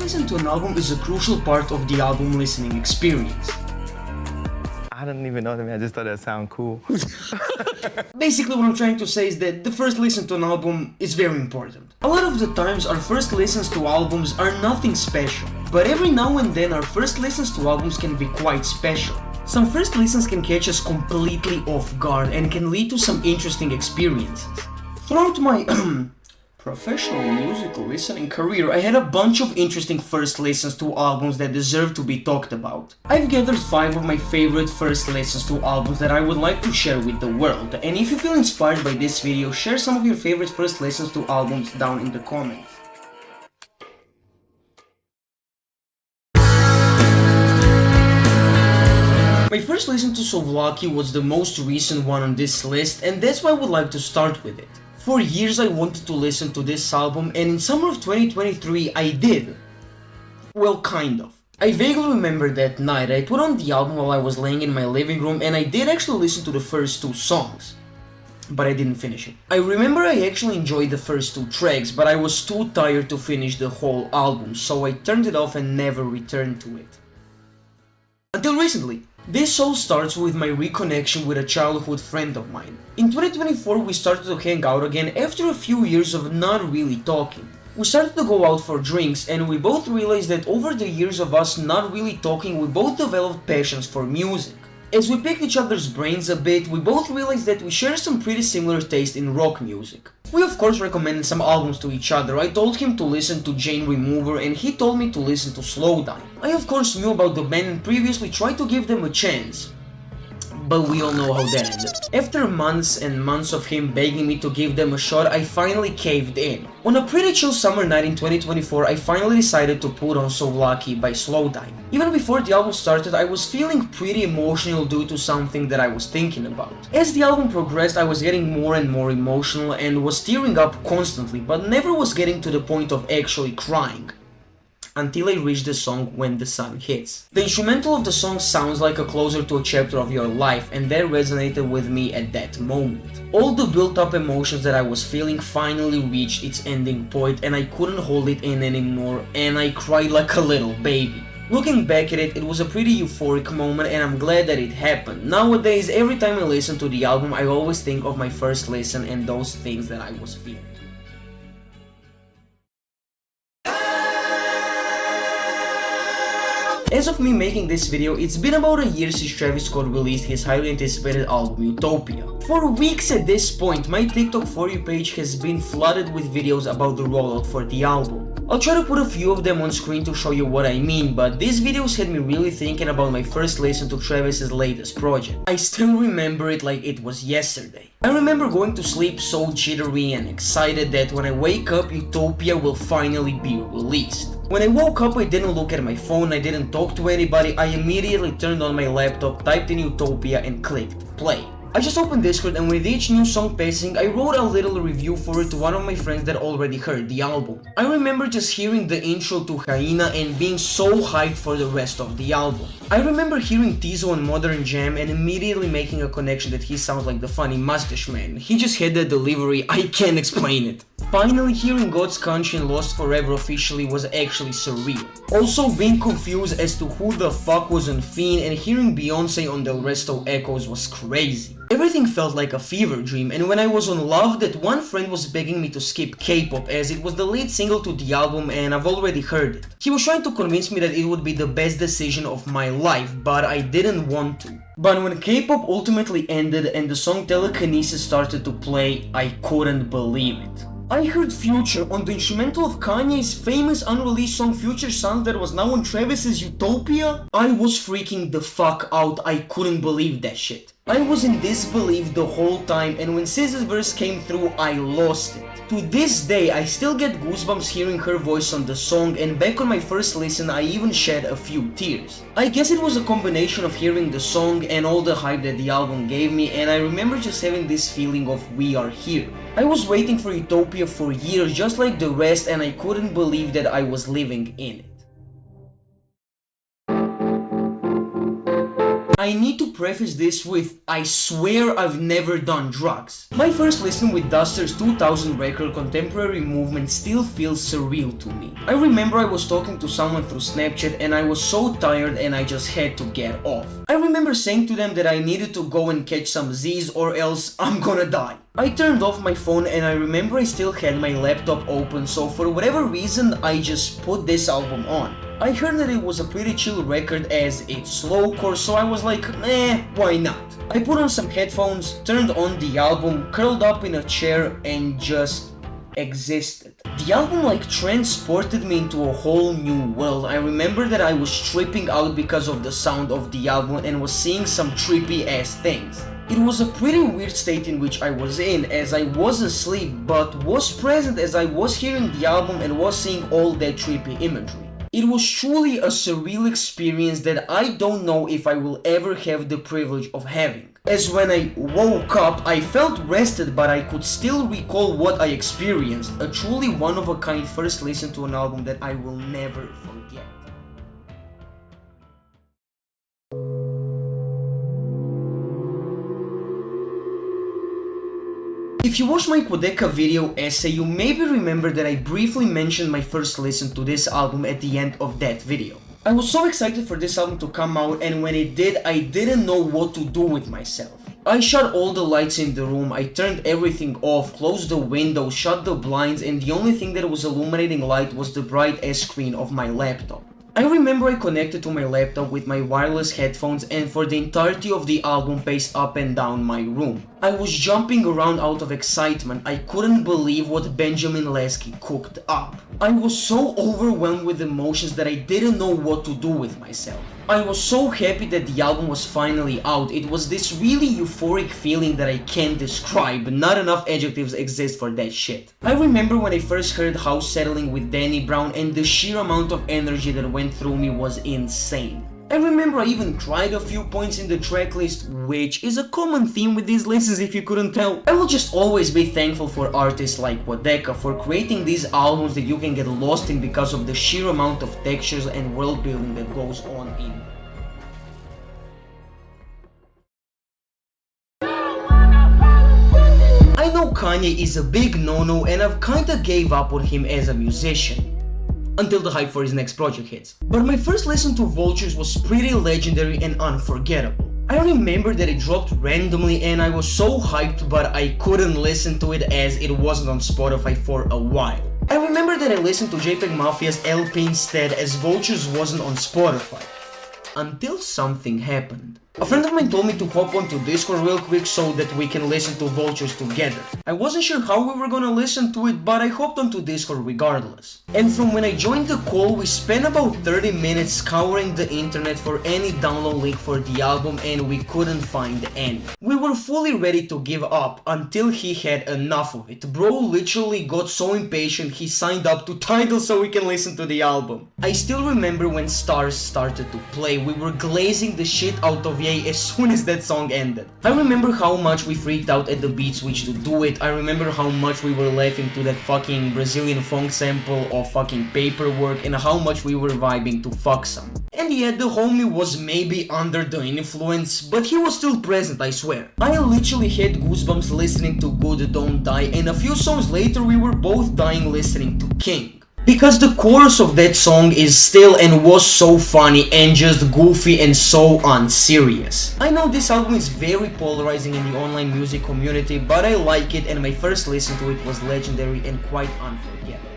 listen to an album is a crucial part of the album listening experience. I didn't even know that, man. I just thought that sounded cool. Basically what I'm trying to say is that the first listen to an album is very important. A lot of the times our first listens to albums are nothing special, but every now and then our first listens to albums can be quite special. Some first listens can catch us completely off guard and can lead to some interesting experiences. Throughout my professional musical listening career, I had a bunch of interesting first listens to albums that deserve to be talked about. I've gathered 5 of my favorite first listens to albums that I would like to share with the world, and if you feel inspired by this video, share some of your favorite first listens to albums down in the comments. My first listen to Souvlaki was the most recent one on this list, and that's why I would like to start with it. For years I wanted to listen to this album, and in summer of 2023 I did. Well, kind of. I vaguely remember that night I put on the album while I was laying in my living room, and I did actually listen to the first 2 songs. But I didn't finish it. I remember I actually enjoyed the first 2 tracks, but I was too tired to finish the whole album, so I turned it off and never returned to it. Until recently. This all starts with my reconnection with a childhood friend of mine. In 2024 we started to hang out again after a few years of not really talking. We started to go out for drinks, and we both realized that over the years of us not really talking, we both developed passions for music. As we picked each other's brains a bit, we both realized that we share some pretty similar taste in rock music. We of course recommended some albums to each other. I told him to listen to Jane Remover and he told me to listen to Slowdive. I of course knew about the band and previously tried to give them a chance. But we all know how that ended. After months and months of him begging me to give them a shot, I finally caved in. On a pretty chill summer night in 2024, I finally decided to put on Souvlaki by Slowdive. Even before the album started, I was feeling pretty emotional due to something that I was thinking about. As the album progressed, I was getting more and more emotional and was tearing up constantly, but never was getting to the point of actually crying. Until I reached the song When the Sun Hits. The instrumental of the song sounds like a closer to a chapter of your life, and that resonated with me at that moment. All the built-up emotions that I was feeling finally reached its ending point, and I couldn't hold it in anymore, and I cried like a little baby. Looking back at it, it was a pretty euphoric moment, and I'm glad that it happened. Nowadays, every time I listen to the album, I always think of my first listen and those things that I was feeling. As of me making this video, it's been about a year since Travis Scott released his highly anticipated album Utopia. For weeks at this point, my TikTok For You page has been flooded with videos about the rollout for the album. I'll try to put a few of them on screen to show you what I mean, but these videos had me really thinking about my first listen to Travis's latest project. I still remember it like it was yesterday. I remember going to sleep so jittery and excited that when I wake up, Utopia will finally be released. When I woke up, I didn't look at my phone, I didn't talk to anybody, I immediately turned on my laptop, typed in Utopia and clicked play. I just opened Discord, and with each new song passing, I wrote a little review for it to one of my friends that already heard the album. I remember just hearing the intro to Hyena and being so hyped for the rest of the album. I remember hearing Tizo on Modern Jam and immediately making a connection that he sounds like the funny mustache man. He just had that delivery, I can't explain it. Finally hearing God's Country and Lost Forever officially was actually surreal. Also being confused as to who the fuck was on Fiend, and hearing Beyonce on Del Resto Echoes was crazy. Everything felt like a fever dream, and when I was on Love, that one friend was begging me to skip K-pop as it was the lead single to the album and I've already heard it. He was trying to convince me that it would be the best decision of my life, but I didn't want to. But when K-pop ultimately ended and the song Telekinesis started to play, I couldn't believe it. I heard Future on the instrumental of Kanye's famous unreleased song Future Sounds that was now on Travis's Utopia. I was freaking the fuck out, I couldn't believe that shit. I was in disbelief the whole time, and when SZA's verse came through, I lost it. To this day, I still get goosebumps hearing her voice on the song, and back on my first listen, I even shed a few tears. I guess it was a combination of hearing the song and all the hype that the album gave me, and I remember just having this feeling of we are here. I was waiting for Utopia for years just like the rest, and I couldn't believe that I was living in it. I need to preface this with, I swear I've never done drugs. My first listen with Duster's 2000 record Contemporary Movement still feels surreal to me. I remember I was talking to someone through Snapchat and I was so tired and I just had to get off. I remember saying to them that I needed to go and catch some Z's or else I'm gonna die. I turned off my phone and I remember I still had my laptop open, so for whatever reason I just put this album on. I heard that it was a pretty chill record as it's slowcore, so I was like, why not? I put on some headphones, turned on the album, curled up in a chair and just existed. The album like transported me into a whole new world. I remember that I was tripping out because of the sound of the album and was seeing some trippy ass things. It was a pretty weird state in which I was in, as I was asleep but was present as I was hearing the album and was seeing all that trippy imagery. It was truly a surreal experience that I don't know if I will ever have the privilege of having. As when I woke up, I felt rested but I could still recall what I experienced. A truly one-of-a-kind first listen to an album that I will never forget. If you watched my Quadeca video essay, you maybe remember that I briefly mentioned my first listen to this album at the end of that video. I was so excited for this album to come out, and when it did, I didn't know what to do with myself. I shut all the lights in the room, I turned everything off, closed the windows, shut the blinds, and the only thing that was illuminating light was the bright ass screen of my laptop. I remember I connected to my laptop with my wireless headphones and for the entirety of the album paced up and down my room. I was jumping around out of excitement. I couldn't believe what Benjamin Lasky cooked up. I was so overwhelmed with emotions that I didn't know what to do with myself. I was so happy that the album was finally out. It was this really euphoric feeling that I can't describe. Not enough adjectives exist for that shit. I remember when I first heard House Settling with Danny Brown, and the sheer amount of energy that went through me was insane. I remember I even cried a few points in the tracklist, which is a common theme with these listens if you couldn't tell. I will just always be thankful for artists like Quadeca for creating these albums that you can get lost in because of the sheer amount of textures and world building that goes on in them. I know Kanye is a big no-no and I've kinda gave up on him as a musician. Until the hype for his next project hits. But my first listen to Vultures was pretty legendary and unforgettable. I remember that it dropped randomly and I was so hyped, but I couldn't listen to it as it wasn't on Spotify for a while. I remember that I listened to JPEG Mafia's LP instead as Vultures wasn't on Spotify. Until something happened. A friend of mine told me to hop onto Discord real quick so that we can listen to Vultures together. I wasn't sure how we were gonna listen to it, but I hopped onto Discord regardless. And from when I joined the call, we spent about 30 minutes scouring the internet for any download link for the album and we couldn't find any. We were fully ready to give up until he had enough of it. Bro literally got so impatient he signed up to Tidal so we can listen to the album. I still remember when Stars started to play, we were glazing the shit out of as soon as that song ended. I remember how much we freaked out at the beat switch to do it. I remember how much we were laughing to that fucking Brazilian funk sample of fucking Paperwork and how much we were vibing to Fuck Some. And yeah, the homie was maybe under the influence, but he was still present, I swear. I literally had goosebumps listening to Good Don't Die, and a few songs later we were both dying listening to King. Because the chorus of that song is still and was so funny and just goofy and so unserious. I know this album is very polarizing in the online music community, but I like it and my first listen to it was legendary and quite unforgettable.